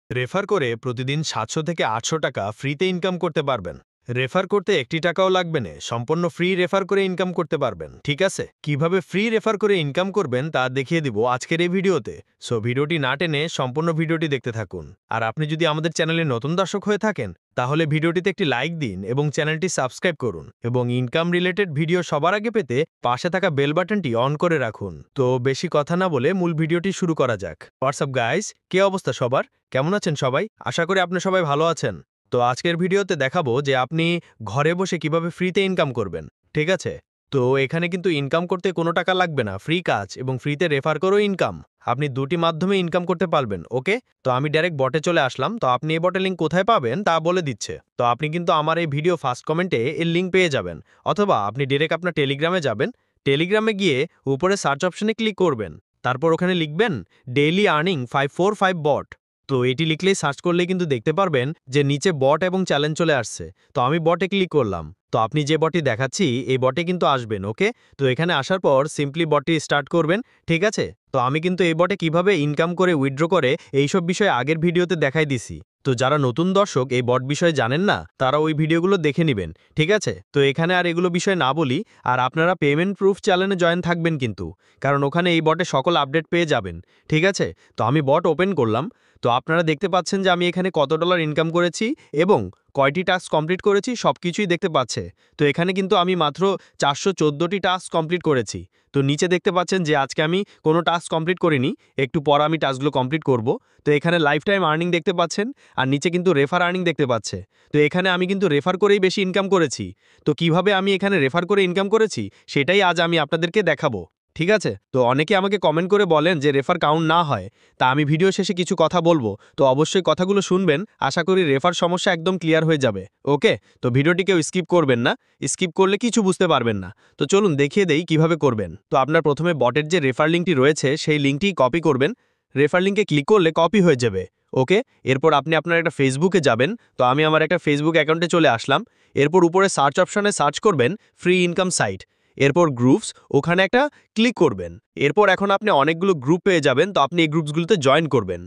Refer করে প্রতিদিন ৭০০ থেকে ৮০০ টাকা ফ্রিতে ইনকাম করতে পারবেন। রেফার করতে একটি টাকাও লাগবে না, সম্পূর্ণ ফ্রি রেফার করে ইনকাম করতে পারবেন। ঠিক আছে, কিভাবে ফ্রি রেফার করে ইনকাম করবেন তা দেখিয়ে দিব আজকের এই ভিডিওতে। সো ভিডিওটি না টেনে সম্পূর্ণ ভিডিওটি দেখতে থাকুন। আর আপনি যদি আমাদের চ্যানেলে নতুন দর্শক হয়ে থাকেন তাহলে ভিডিওটিতে একটি লাইক দিন এবং চ্যানেলটি সাবস্ক্রাইব করুন এবং ইনকাম রিলেটেড ভিডিও সবার আগে পেতে পাশে থাকা বেল বাটনটি অন করে রাখুন। তো বেশি কথা না বলে মূল ভিডিওটি শুরু করা যাক। হোয়াটসঅ্যাপ গাইস, কি অবস্থা সবার? কেমন আছেন সবাই? আশা করি আপনি সবাই ভালো আছেন। তো আজকের ভিডিওতে দেখাবো যে আপনি ঘরে বসে কিভাবে ফ্রিতে ইনকাম করবেন। ঠিক আছে, তো এখানে কিন্তু ইনকাম করতে কোনো টাকা লাগবে না, ফ্রি কাজ এবং ফ্রিতে রেফার করেও ইনকাম। আপনি দুটি মাধ্যমে ইনকাম করতে পারবেন। ওকে, তো আমি ডাইরেক্ট বটে চলে আসলাম। তো আপনি এই বটের লিঙ্ক কোথায় পাবেন তা বলে দিচ্ছে। তো আপনি কিন্তু আমার এই ভিডিও ফার্স্ট কমেন্টে এর লিঙ্ক পেয়ে যাবেন, অথবা আপনি ডাইরেক্ট আপনার টেলিগ্রামে যাবেন। টেলিগ্রামে গিয়ে উপরে সার্চ অপশনে ক্লিক করবেন, তারপর ওখানে লিখবেন ডেইলি আর্নিং 545 বট। তো এটি লিখলেই সার্চ করলেই কিন্তু দেখতে পারবেন যে নিচে বট এবং চ্যালেঞ্জ চলে আসছে। তো আমি বটে ক্লিক করলাম। তো আপনি যে বটটি দেখাচ্ছি এই বটে কিন্তু আসবেন। ওকে, তো এখানে আসার পর সিম্পলি বটটি স্টার্ট করবেন। ঠিক আছে, তো আমি কিন্তু এই বটে কিভাবে ইনকাম করে উইথড্র করে এইসব বিষয়ে আগের ভিডিওতে দেখাই দিছি। তো যারা নতুন দর্শক এই বট বিষয়ে জানেন না তারা ওই ভিডিওগুলো দেখে নেবেন। ঠিক আছে, তো এখানে আর এগুলো বিষয় না বলি, আর আপনারা পেমেন্ট প্রুফ চ্যানেলে জয়েন থাকবেন কিন্তু, কারণ ওখানে এই বটে সকল আপডেট পেয়ে যাবেন। ঠিক আছে, তো আমি বট ওপেন করলাম। তো আপনারা দেখতে পাচ্ছেন যে আমি এখানে কত ডলার ইনকাম করেছি এবং কয়টি টাস্ক কমপ্লিট করেছি সবকিছুই দেখতে পাচ্ছে। তো এখানে কিন্তু আমি মাত্র 414টি টাস্ক কমপ্লিট করেছি। তো নিচে দেখতে পাচ্ছেন যে আজকে আমি কোনো টাস্ক কমপ্লিট করিনি, একটু পর আমি টাস্কগুলো কমপ্লিট করব। তো এখানে লাইফ টাইম আর্নিং দেখতে পাচ্ছেন, আর নিচে কিন্তু রেফার আর্নিং দেখতে পাচ্ছে। তো এখানে আমি কিন্তু রেফার করেই বেশি ইনকাম করেছি। তো কিভাবে আমি এখানে রেফার করে ইনকাম করেছি সেটাই আজ আমি আপনাদেরকে দেখাবো। ঠিক আছে, তো অনেকে আমাকে কমেন্ট করে বলেন যে রেফার কাউন্ট না হয়। তা আমি ভিডিও শেষে কিছু কথা বলবো, তো অবশ্যই কথাগুলো শুনবেন। আশা করি রেফার সমস্যা একদম ক্লিয়ার হয়ে যাবে। ওকে, তো ভিডিওটি কেউ স্কিপ করবেন না, স্কিপ করলে কিছু বুঝতে পারবেন না। তো চলুন দেখিয়ে দেই কিভাবে করবেন। তো আপনার প্রথমে বটের যে রেফার লিঙ্কটি রয়েছে সেই লিঙ্কটি কপি করবেন। রেফার লিঙ্কে ক্লিক করলে কপি হয়ে যাবে। ওকে, এরপর আপনি আপনার একটা ফেসবুকে যাবেন। তো আমি আমার একটা ফেসবুক অ্যাকাউন্টে চলে আসলাম। এরপর উপরে সার্চ অপশনে সার্চ করবেন ফ্রি ইনকাম সাইট, এরপর গ্রুপস, ওখানে একটা ক্লিক করবেন। এরপর এখন আপনি অনেকগুলো গ্রুপ পেয়ে যাবেন। তো আপনি এই গ্রুপসগুলোতে জয়েন করবেন।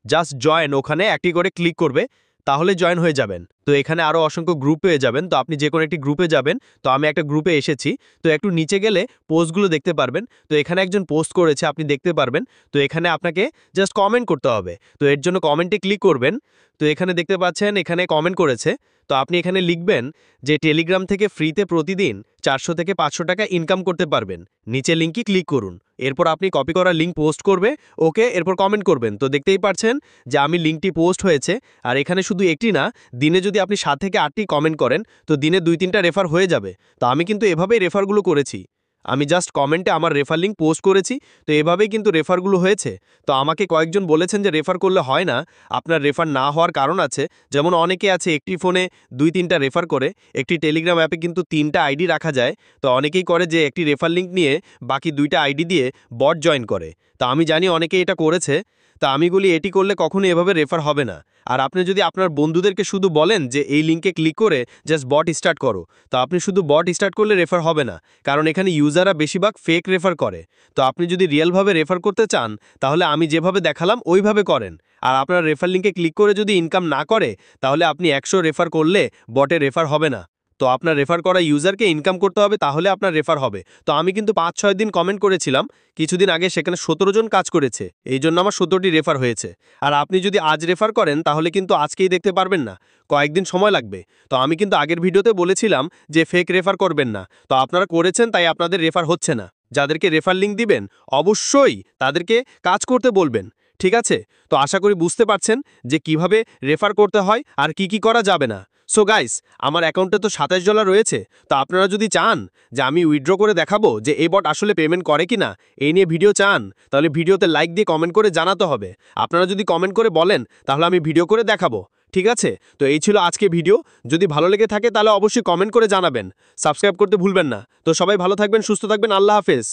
জাস্ট জয়েন, ওখানে একটি করে ক্লিক করবে, তাহলে জয়েন হয়ে যাবেন। তো এখানে আরও অসংখ্য গ্রুপ পেয়ে যাবেন। তো আপনি যে কোনো একটি গ্রুপে যাবেন। তো আমি একটা গ্রুপে এসেছি। তো একটু নিচে গেলে পোস্টগুলো দেখতে পারবেন। তো এখানে একজন পোস্ট করেছে, আপনি দেখতে পারবেন। তো এখানে আপনাকে জাস্ট কমেন্ট করতে হবে। তো এর জন্য কমেন্টে ক্লিক করবেন। তো এখানে দেখতে পাচ্ছেন এখানে কমেন্ট করেছে। তো আপনি এখানে লিখবেন যে টেলিগ্রাম থেকে ফ্রিতে প্রতিদিন 400 থেকে 500 টাকা ইনকাম করতে পারবেন, নিচে লিঙ্কে ক্লিক করুন। এরপর আপনি কপি করা লিঙ্ক পোস্ট করবে। ওকে, এরপর কমেন্ট করবেন। তো দেখতেই পাচ্ছেন যে আমি লিঙ্কটি পোস্ট হয়েছে। আর এখানে শুধু একটি না, দিনে যদি আপনি 7 থেকে 8টি কমেন্ট করেন তো দিনে 2-3টা রেফার হয়ে যাবে। তো আমি কিন্তু এভাবেই রেফারগুলো করেছি। আমি জাস্ট কমেন্টে আমার রেফার লিঙ্ক পোস্ট করেছি। তো এভাবেই কিন্তু রেফারগুলো হয়েছে। তো আমাকে কয়েকজন বলেছেন যে রেফার করলে হয় না, আপনার রেফার না হওয়ার কারণ আছে। যেমন অনেকে আছে একটি ফোনে 2-3টা রেফার করে, একটি টেলিগ্রাম অ্যাপে কিন্তু 3টা আইডি রাখা যায়। তো অনেকেই করে যে একটি রেফার লিঙ্ক নিয়ে বাকি 2টা আইডি দিয়ে বট জয়েন করে। তো আমি জানি অনেকে এটা করেছে। তা আমি বলি এটি করলে কখনো এভাবে রেফার হবে না। আর আপনি যদি আপনার বন্ধুদেরকে শুধু বলেন যে এই লিঙ্কে ক্লিক করে জাস্ট বট স্টার্ট করো, তো আপনি শুধু বট স্টার্ট করলে রেফার হবে না, কারণ এখানে ইউজাররা বেশিরভাগ ফেক রেফার করে। তো আপনি যদি রিয়েলভাবে রেফার করতে চান তাহলে আমি যেভাবে দেখালাম ওইভাবে করেন। আর আপনার রেফার লিঙ্কে ক্লিক করে যদি ইনকাম না করে তাহলে আপনি 100 রেফার করলে বটে রেফার হবে না। তো আপনার রেফার করা ইউজারকে ইনকাম করতে হবে, তাহলে আপনার রেফার হবে। তো আমি কিন্তু 5-6 দিন কমেন্ট করেছিলাম কিছুদিন আগে, সেখানে 17 জন কাজ করেছে, এই জন্য আমার 17টি রেফার হয়েছে। আর আপনি যদি আজ রেফার করেন তাহলে কিন্তু আজকেই দেখতে পারবেন না, কয়েকদিন সময় লাগবে। তো আমি কিন্তু আগের ভিডিওতে বলেছিলাম যে ফেক রেফার করবেন না। তো আপনারা করেছেন তাই আপনাদের রেফার হচ্ছে না। যাদেরকে রেফার লিঙ্ক দিবেন অবশ্যই তাদেরকে কাজ করতে বলবেন। ঠিক আছে, তো আশা করি বুঝতে পারছেন যে কিভাবে রেফার করতে হয় আর কি কি করা যাবে না। সো গাইস, আমার অ্যাকাউন্টে তো $27 রয়েছে। তো আপনারা যদি চান যে আমি উইথড্র করে দেখাবো যে এই বট আসলে পেমেন্ট করে কিনা, এই নিয়ে ভিডিও চান, তাহলে ভিডিওতে লাইক দিয়ে কমেন্ট করে জানাতে হবে। আপনারা যদি কমেন্ট করে বলেন তাহলে আমি ভিডিও করে দেখাবো। ঠিক আছে, তো এই ছিল আজকে ভিডিও। যদি ভালো লেগে থাকে তাহলে অবশ্যই কমেন্ট করে জানাবেন, সাবস্ক্রাইব করতে ভুলবেন না। তো সবাই ভালো থাকবেন, সুস্থ থাকবেন, আল্লাহ হাফেজ।